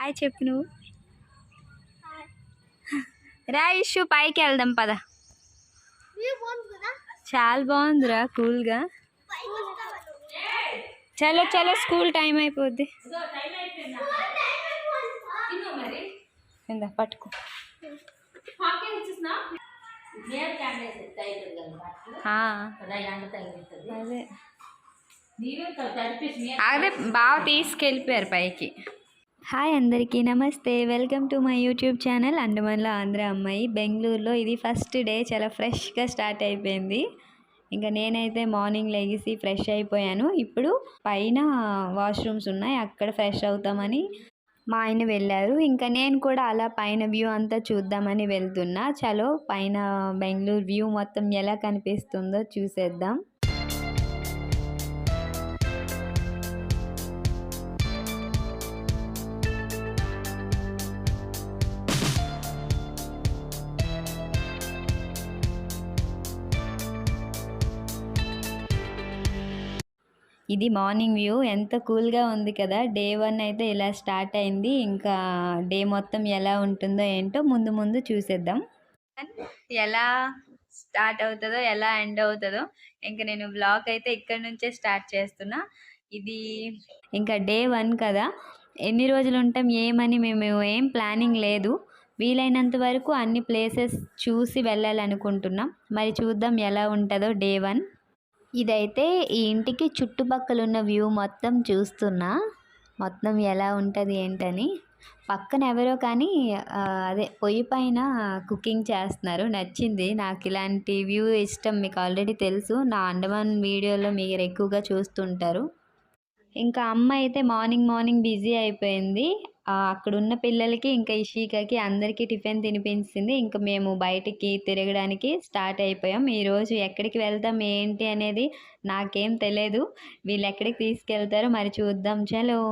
Hi చెప్పు నువ్వు. రా ఇష్యూ పైకి వెళ్దాం పద. చాలా బాగుందిరా కూల్గా. చలో చలో స్కూల్ టైం అయిపోద్ది. ఇందా పట్టుకో. అదే బాగా తీసుకెళ్ళిపోయారు పైకి. హాయ్ అందరికీ నమస్తే, welcome to my YouTube channel అండమాన్లో ఆంధ్ర అమ్మాయి. బెంగళూరులో ఇది ఫస్ట్ డే, చాలా ఫ్రెష్గా స్టార్ట్ అయిపోయింది. ఇంకా నేనైతే మార్నింగ్ లెగిసి ఫ్రెష్ అయిపోయాను. ఇప్పుడు పైన వాష్రూమ్స్ ఉన్నాయి, అక్కడ ఫ్రెష్ అవుతామని మా ఆయన వెళ్ళారు. ఇంకా నేను కూడా అలా పైన వ్యూ అంతా చూద్దామని వెళ్తున్నా. చలో పైన బెంగళూరు వ్యూ మొత్తం ఎలా కనిపిస్తుందో చూసేద్దాం. ఇది మార్నింగ్ వ్యూ, ఎంత కూల్గా ఉంది కదా. డే 1 అయితే ఇలా స్టార్ట్ అయింది. ఇంకా డే మొత్తం ఎలా ఉంటుందో ఏంటో ముందు ముందు చూసేద్దాం. ఎలా స్టార్ట్ అవుతుందో ఎలా ఎండ్ అవుతుందో ఇంకా నేను బ్లాగ్ అయితే ఇక్కడ నుంచే స్టార్ట్ చేస్తున్నా. ఇది ఇంకా డే 1 కదా, ఎన్ని రోజులు ఉంటాం ఏమని మేము ఏం ప్లానింగ్ లేదు. వీలైనంత వరకు అన్ని ప్లేసెస్ చూసి వెళ్ళాలనుకుంటున్నాం. మరి చూద్దాం ఎలా ఉంటుందో డే 1. ఇదైతే ఈ ఇంటికి చుట్టుపక్కల ఉన్న వ్యూ మొత్తం చూస్తున్నా, మొత్తం ఎలా ఉంటుంది ఏంటని. పక్కన ఎవరో కానీ అదే పొయ్యి పైన కుకింగ్ చేస్తున్నారు. నచ్చింది నాకు, ఇలాంటి వ్యూ ఇష్టం. మీకు ఆల్రెడీ తెలుసు, నా అండమాన్ వీడియోలో మీరు ఎక్కువగా చూస్తుంటారు. ఇంకా అమ్మ అయితే మార్నింగ్ బిజీ అయిపోయింది. అక్కడ ఉన్న పిల్లలకి ఇంకా ఇషికాకి అందరికీ టిఫిన్ తినిపించింది. ఇంకా మేము బయటికి తిరగడానికి స్టార్ట్ అయిపోయాం. ఈరోజు ఎక్కడికి వెళ్తాం ఏంటి అనేది నాకేం తెలియదు. వీళ్ళు ఎక్కడికి తీసుకెళ్తారో మరి చూద్దాం. చలో.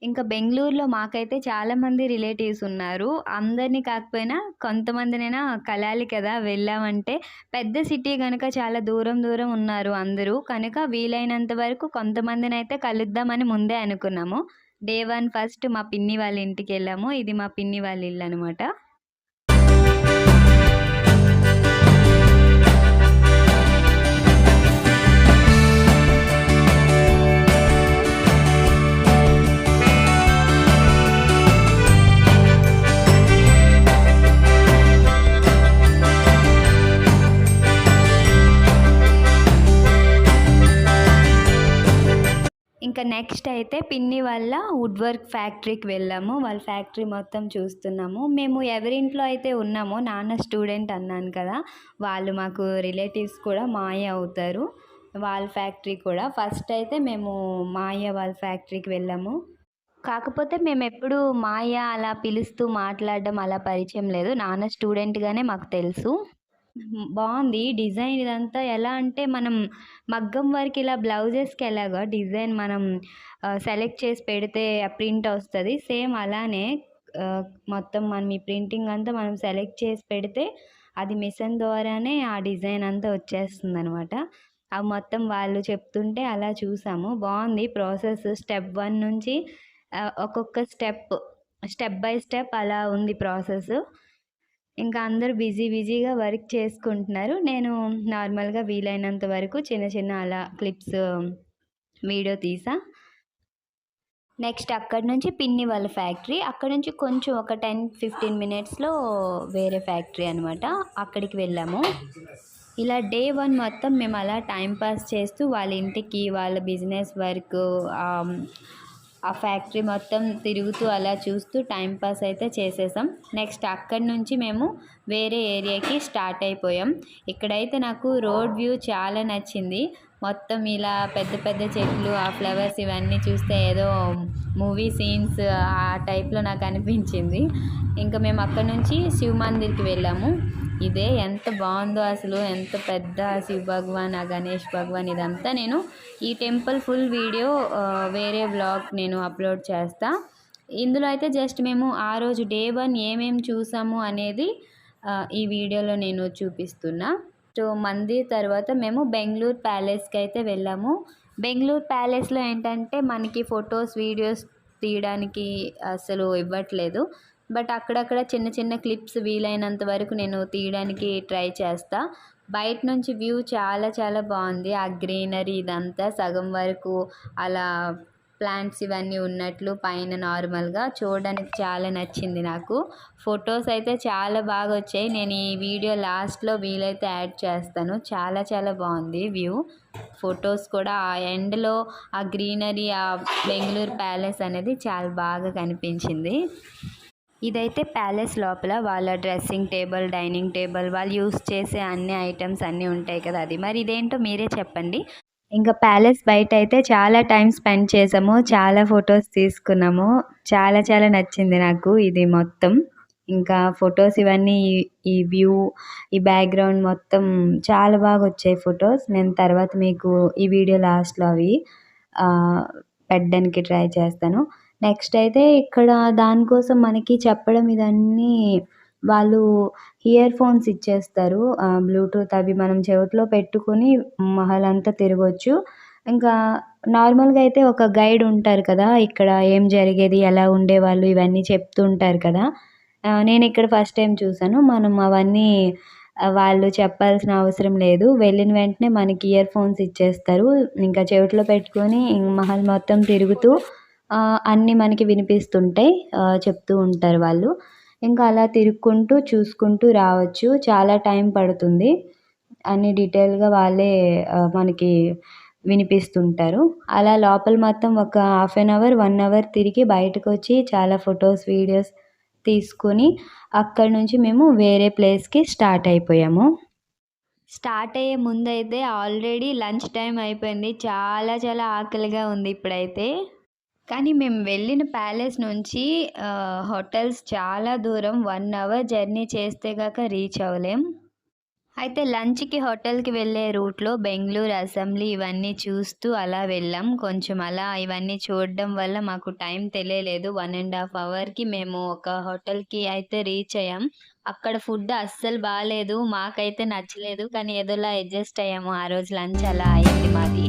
ఇంకా బెంగళూరులో మాకైతే చాలామంది రిలేటివ్స్ ఉన్నారు. అందరినీ కాకపోయినా కొంతమందినైనా కలాలి కదా. వెళ్ళామంటే పెద్ద సిటీ కనుక చాలా దూరం ఉన్నారు అందరూ కనుక వీలైనంత వరకు కొంతమందిని అయితే కలుద్దామని ముందే అనుకున్నాము. డే 1 ఫస్ట్ మా పిన్ని వాళ్ళ ఇంటికి వెళ్ళాము. ఇది మా పిన్ని వాళ్ళ ఇల్లు అనమాట. ఇంకా నెక్స్ట్ అయితే పిన్ని వాళ్ళ వుడ్ వర్క్ ఫ్యాక్టరీకి వెళ్ళాము. వాళ్ళ ఫ్యాక్టరీ మొత్తం చూస్తున్నాము. మేము ఎవరింట్లో అయితే ఉన్నామో, నాన్న స్టూడెంట్ అన్నాను కదా, వాళ్ళు మాకు రిలేటివ్స్ కూడా మాయ అవుతారు. వాళ్ళ ఫ్యాక్టరీ కూడా ఫస్ట్ అయితే మేము మాయ వాళ్ళ ఫ్యాక్టరీకి వెళ్ళాము. కాకపోతే మేము ఎప్పుడు మాయ అలా పిలుస్తూ మాట్లాడడం అలా పరిచయం లేదు. నాన్న స్టూడెంట్గానే మాకు తెలుసు. బాగుంది డిజైన్. ఇదంతా ఎలా అంటే మనం మగ్గం వర్క్ ఇలా బ్లౌజెస్కి ఎలాగా డిజైన్ మనం సెలెక్ట్ చేసి పెడితే ప్రింట్ వస్తుంది, సేమ్ అలానే మొత్తం మనం ఈ ప్రింటింగ్ అంతా మనం సెలెక్ట్ చేసి పెడితే అది మిషన్ ద్వారానే ఆ డిజైన్ అంతా వచ్చేస్తుంది అనమాట. అవి మొత్తం వాళ్ళు చెప్తుంటే అలా చూసాము. బాగుంది ప్రాసెస్. స్టెప్ 1 నుంచి ఒక్కొక్క స్టెప్ బై స్టెప్ అలా ఉంది ప్రాసెస్. ఇంకా అందరూ బిజీగా వర్క్ చేసుకుంటున్నారు. నేను నార్మల్గా వీలైనంత వరకు చిన్న అలా క్లిప్స్ వీడియో తీసా. నెక్స్ట్ అక్కడి నుంచి పిన్ని వాళ్ళ ఫ్యాక్టరీ, అక్కడ నుంచి కొంచెం ఒక 10-15 మినిట్స్లో వేరే ఫ్యాక్టరీ అనమాట, అక్కడికి వెళ్ళాము. ఇలా డే 1 మొత్తం మేము అలా టైంపాస్ చేస్తూ వాళ్ళ ఇంటికి, వాళ్ళ బిజినెస్ వర్క్, ఆ ఫ్యాక్టరీ మొత్తం తిరుగుతూ అలా చూస్తూ టైంపాస్ అయితే చేసేసాం. నెక్స్ట్ అక్కడి నుంచి మేము వేరే ఏరియాకి స్టార్ట్ అయిపోయాం. ఇక్కడైతే నాకు రోడ్ వ్యూ చాలా నచ్చింది. మొత్తం ఇలా పెద్ద చెట్లు, ఆ ఫ్లవర్స్ ఇవన్నీ చూస్తే ఏదో మూవీ సీన్స్ ఆ టైప్లో నాకు అనిపించింది. ఇంకా మేము అక్కడ నుంచి శివ మందిర్కి వెళ్ళాము. ఇదే ఎంత బాగుందో అసలు, ఎంత పెద్ద శివ భగవాన్, ఆ గణేష్ భగవాన్, ఇదంతా నేను ఈ టెంపుల్ ఫుల్ వీడియో వేరే వ్లాగ్ నేను అప్లోడ్ చేస్తా. ఇందులో అయితే జస్ట్ మేము ఆ రోజు డే 1 ఏమేమి చూసాము అనేది ఈ వీడియోలో నేను చూపిస్తున్నా. సో మందిర్ తర్వాత మేము బెంగళూరు ప్యాలెస్కి అయితే వెళ్ళాము. బెంగళూరు ప్యాలెస్లో ఏంటంటే మనకి ఫొటోస్ వీడియోస్ తీయడానికి అసలు ఇవ్వట్లేదు. బట్ అక్కడక్కడ చిన్న చిన్న క్లిప్స్ వీలైనంత వరకు నేను తీయడానికి ట్రై చేస్తా. బయట నుంచి వ్యూ చాలా చాలా బాగుంది. ఆ గ్రీనరీ ఇదంతా సగం వరకు అలా ప్లాంట్స్ ఇవన్నీ ఉన్నట్లు పైన నార్మల్గా చూడడానికి చాలా నచ్చింది నాకు. ఫొటోస్ అయితే చాలా బాగా వచ్చాయి. నేను ఈ వీడియో లాస్ట్లో వీలైతే యాడ్ చేస్తాను. చాలా చాలా బాగుంది వ్యూ. ఫొటోస్ కూడా ఆ ఎండ్లో ఆ గ్రీనరీ, ఆ బెంగళూరు ప్యాలెస్ అనేది చాలా బాగా కనిపించింది. ఇదైతే ప్యాలెస్ లోపల వాళ్ళ డ్రెస్సింగ్ టేబుల్, డైనింగ్ టేబుల్, వాళ్ళు యూస్ చేసే అన్ని ఐటమ్స్ అన్నీ ఉంటాయి కదా అది. మరి ఇదేంటో మీరే చెప్పండి. ఇంకా ప్యాలెస్ బయట అయితే చాలా టైం స్పెండ్ చేసాము. చాలా ఫొటోస్ తీసుకున్నాము. చాలా చాలా నచ్చింది నాకు ఇది మొత్తం. ఇంకా ఫొటోస్ ఇవన్నీ ఈ వ్యూ, ఈ బ్యాక్గ్రౌండ్ మొత్తం చాలా బాగా వచ్చాయి ఫొటోస్. నేను తర్వాత మీకు ఈ వీడియో లాస్ట్లో అవి పెట్టడానికి ట్రై చేస్తాను. నెక్స్ట్ అయితే ఇక్కడ దానికోసం మనకి చెప్పడం ఇదన్నీ వాళ్ళు ఇయర్ ఫోన్స్ ఇచ్చేస్తారు. బ్లూటూత్ అవి మనం చెవిలో పెట్టుకొని మహల్ అంతా తిరగొచ్చు. ఇంకా నార్మల్గా అయితే ఒక గైడ్ ఉంటారు కదా, ఇక్కడ ఏం జరిగేది, ఎలా ఉండేవాళ్ళు ఇవన్నీ చెప్తూ ఉంటారు కదా. నేను ఇక్కడ ఫస్ట్ టైం చూసాను. మనం అవన్నీ వాళ్ళు చెప్పాల్సిన అవసరం లేదు. వెళ్ళిన వెంటనే మనకి ఇయర్ ఫోన్స్ ఇచ్చేస్తారు. ఇంకా చెవిలో పెట్టుకొని మహల్ మొత్తం తిరుగుతూ అన్నీ మనకి వినిపిస్తుంటాయి. చెప్తూ ఉంటారు వాళ్ళు. ఇంకా అలా తిరుక్కుంటూ చూసుకుంటూ రావచ్చు. చాలా టైం పడుతుంది. అన్ని డీటెయిల్గా వాళ్ళే మనకి వినిపిస్తుంటారు. అలా లోపల మొత్తం ఒక హాఫ్ అన్ అవర్, 1 అవర్ తిరిగి బయటకు వచ్చి చాలా ఫొటోస్, వీడియోస్ తీసుకొని అక్కడి నుంచి మేము వేరే ప్లేస్కి స్టార్ట్ అయిపోయాము. స్టార్ట్ అయ్యే ముందైతే ఆల్రెడీ లంచ్ టైం అయిపోయింది. చాలా చాలా ఆకలిగా ఉంది ఇప్పుడైతే. కానీ మేము వెళ్ళిన ప్యాలెస్ నుంచి హోటల్స్ చాలా దూరం. 1 అవర్ జర్నీ చేస్తే కాక రీచ్ అవ్వలేం. అయితే లంచ్కి హోటల్కి వెళ్ళే రూట్లో బెంగళూరు అసెంబ్లీ ఇవన్నీ చూస్తూ అలా వెళ్ళాం. కొంచెం అలా ఇవన్నీ చూడడం వల్ల మాకు టైం తెలియలేదు. 1.5 అవర్కి మేము ఒక హోటల్కి అయితే రీచ్ అయ్యాం. అక్కడ ఫుడ్ అస్సలు బాగాలేదు, మాకైతే నచ్చలేదు. కానీ ఏదోలా అడ్జస్ట్ అయ్యాము. ఆ రోజు లంచ్ అలా అయింది మాది.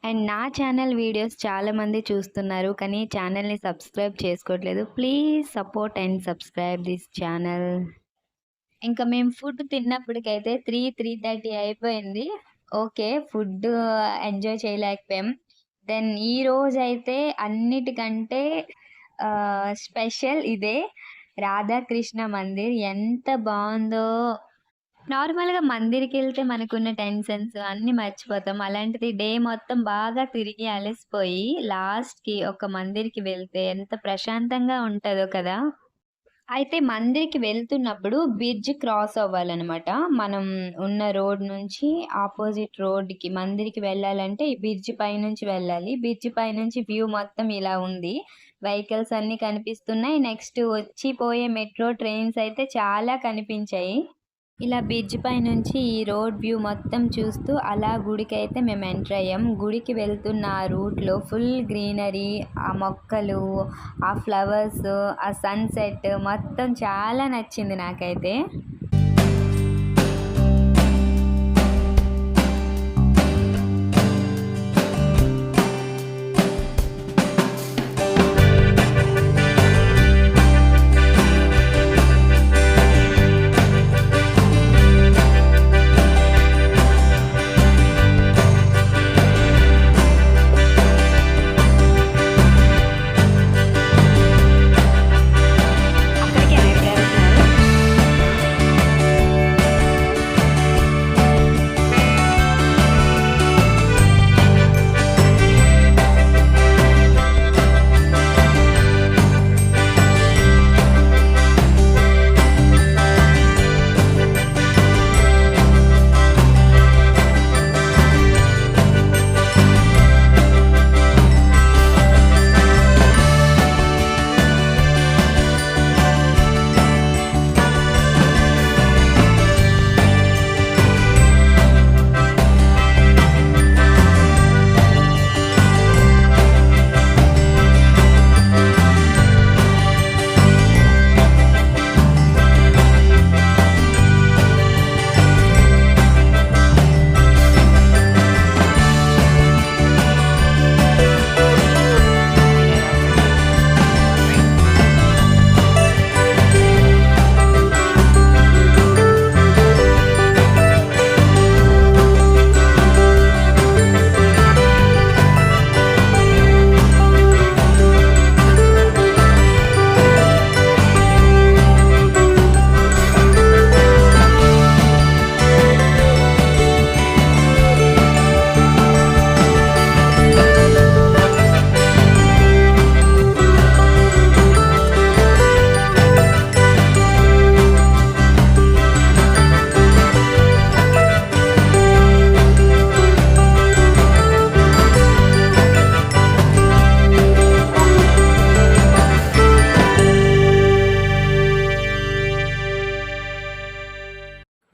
అండ్ నా ఛానల్ వీడియోస్ చాలామంది చూస్తున్నారు, కానీ ఛానల్ని సబ్స్క్రైబ్ చేసుకోవట్లేదు. Please support and subscribe this channel. ఇంకా మేము ఫుడ్ తిన్నప్పటికైతే 3:30 అయిపోయింది. ఓకే. ఫుడ్ ఎంజాయ్ చేయలేకపోయాం. దెన్ ఈరోజైతే అన్నిటికంటే స్పెషల్ ఇదే. రాధాకృష్ణ మందిర్ ఎంత బావుందో. నార్మల్‌గా మందిర్‌కెళ్తే మనకున్న టెన్షన్స్ అన్నీ మర్చిపోతాం. అలాంటిది డే మొత్తం బాగా తిరిగి అలసిపోయి లాస్ట్‌కి ఒక మందిర్‌కి వెళ్తే ఎంత ప్రశాంతంగా ఉంటదో కదా! అయితే మందిర్‌కి వెళ్తున్నప్పుడు బ్రిడ్జ్ క్రాస్ అవ్వాలనమాట. మనం ఉన్న రోడ్ నుంచి ఆపోజిట్ రోడ్‌కి మందిర్‌కి వెళ్ళాలంటే ఈ బ్రిడ్జ్ పైనుంచి వెళ్ళాలి. బ్రిడ్జ్ పైనుంచి వ్యూ మొత్తం ఇలా ఉంది. వెహికల్స్ అన్నీ కనిపిస్తున్నాయి. నెక్స్ట్ వచ్చి పోయే మెట్రో ట్రైన్స్ అయితే చాలా కనిపించాయి. ఇలా బ్రిడ్జ్ పైనుంచి ఈ రోడ్ వ్యూ మొత్తం చూస్తూ అలా గుడికైతే మేము ఎంటర్ అయ్యాం. గుడికి వెళ్తున్న ఆ రూట్‌లో ఫుల్ గ్రీనరీ, ఆ మొక్కలు, ఆ ఫ్లవర్స్, ఆ సన్‌సెట్ మొత్తం చాలా నచ్చింది నాకైతే. అక్కడికేనా ఇప్పుడు వెళ్తున్నారు?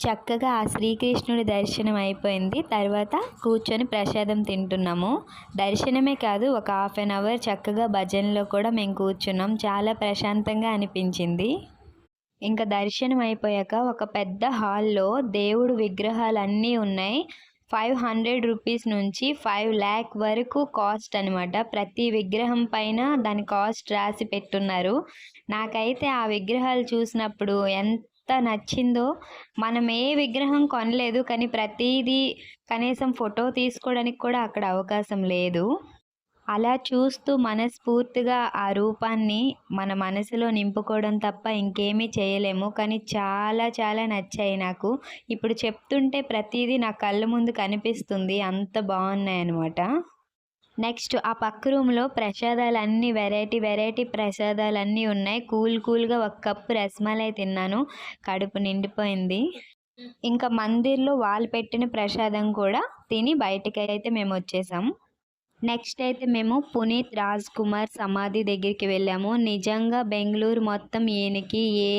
చక్కగా ఆ శ్రీకృష్ణుడి దర్శనం అయిపోయింది. తర్వాత కూర్చొని ప్రసాదం తింటున్నాము. దర్శనమే కాదు ఒక హాఫ్ అన్ అవర్ చక్కగా భజనలో కూడా మేము కూర్చున్నాం. చాలా ప్రశాంతంగా అనిపించింది. ఇంకా దర్శనం అయిపోయాక ఒక పెద్ద హాల్‌లో దేవుడు విగ్రహాలన్నీ ఉన్నాయి. 500 రూపీస్ నుంచి 5,00,000 వరకు కాస్ట్ అనమాట. ప్రతి విగ్రహం పైన దాని కాస్ట్ రాసి పెట్టున్నారు. నాకైతే ఆ విగ్రహాలు చూసినప్పుడు ఎంత నచ్చిందో. మనం ఏ విగ్రహం కొనలేదు. కానీ ప్రతీదీ కనీసం ఫోటో తీసుకోవడానికి కూడా అక్కడ అవకాశం లేదు. అలా చూస్తూ మనస్ఫూర్తిగా ఆ రూపాన్ని మన మనసులో నింపుకోవడం తప్ప ఇంకేమీ చేయలేము. కానీ చాలా చాలా నచ్చాయి నాకు. ఇప్పుడు చెప్తుంటే ప్రతీదీ నా కళ్ళ ముందు కనిపిస్తుంది. అంత బాగున్నాయన్నమాట. నెక్స్ట్ ఆ పక్క రూమ్‌లో ప్రసాదాలన్నీ వెరైటీ వెరైటీ ప్రసాదాలన్నీ ఉన్నాయి. కూల్‌గా ఒక కప్పు రసమలై తిన్నాను. కడుపు నిండిపోయింది. ఇంకా మందిర్‌లో వాళ్ళు పెట్టిన ప్రసాదం కూడా తిని బయటికైతే మేమొచ్చేసాం. నెక్స్ట్ అయితే మేము పునీత్ రాజ్ కుమార్ సమాధి దగ్గరికి వెళ్ళాము. నిజంగా బెంగుళూరు మొత్తం ఈయనకి ఏ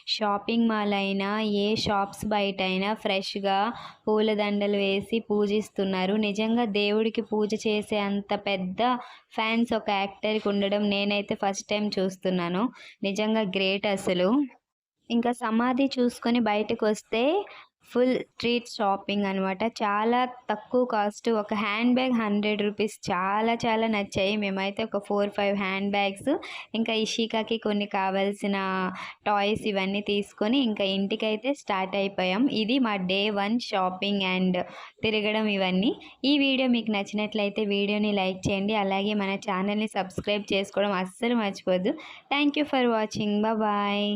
షాపింగ్ మాల్ అయినా, ఏ షాప్స్ బయట అయినా ఫ్రెష్‌గా పూలదండలు వేసి పూజిస్తున్నారు. నిజంగా దేవుడికి పూజ చేసే అంత పెద్ద ఫ్యాన్స్ ఒక యాక్టర్‌కి ఉండడం నేనైతే ఫస్ట్ టైం చూస్తున్నాను. నిజంగా గ్రేట్ అసలు. ఇంకా సమాధి చూసుకొని బయటకొస్తే ఫుల్ స్ట్రీట్ షాపింగ్ అనమాట. చాలా తక్కువ కాస్ట్. ఒక హ్యాండ్ బ్యాగ్ 100 రూపీస్. చాలా చాలా నచ్చాయి. మేమైతే ఒక 4, 5 హ్యాండ్ బ్యాగ్స్, ఇంకా ఇషికాకి కొన్ని కావాల్సిన టాయ్స్ ఇవన్నీ తీసుకొని ఇంకా ఇంటికైతే స్టార్ట్ అయిపోయాం. ఇది మా డే 1 షాపింగ్ అండ్ తిరగడం ఇవన్నీ. ఈ వీడియో మీకు నచ్చినట్లయితే వీడియోని లైక్ చేయండి. అలాగే మన ఛానల్ని సబ్స్క్రైబ్ చేసుకోవడం అస్సలు మర్చిపోద్దు. Thank you for watching. Bye.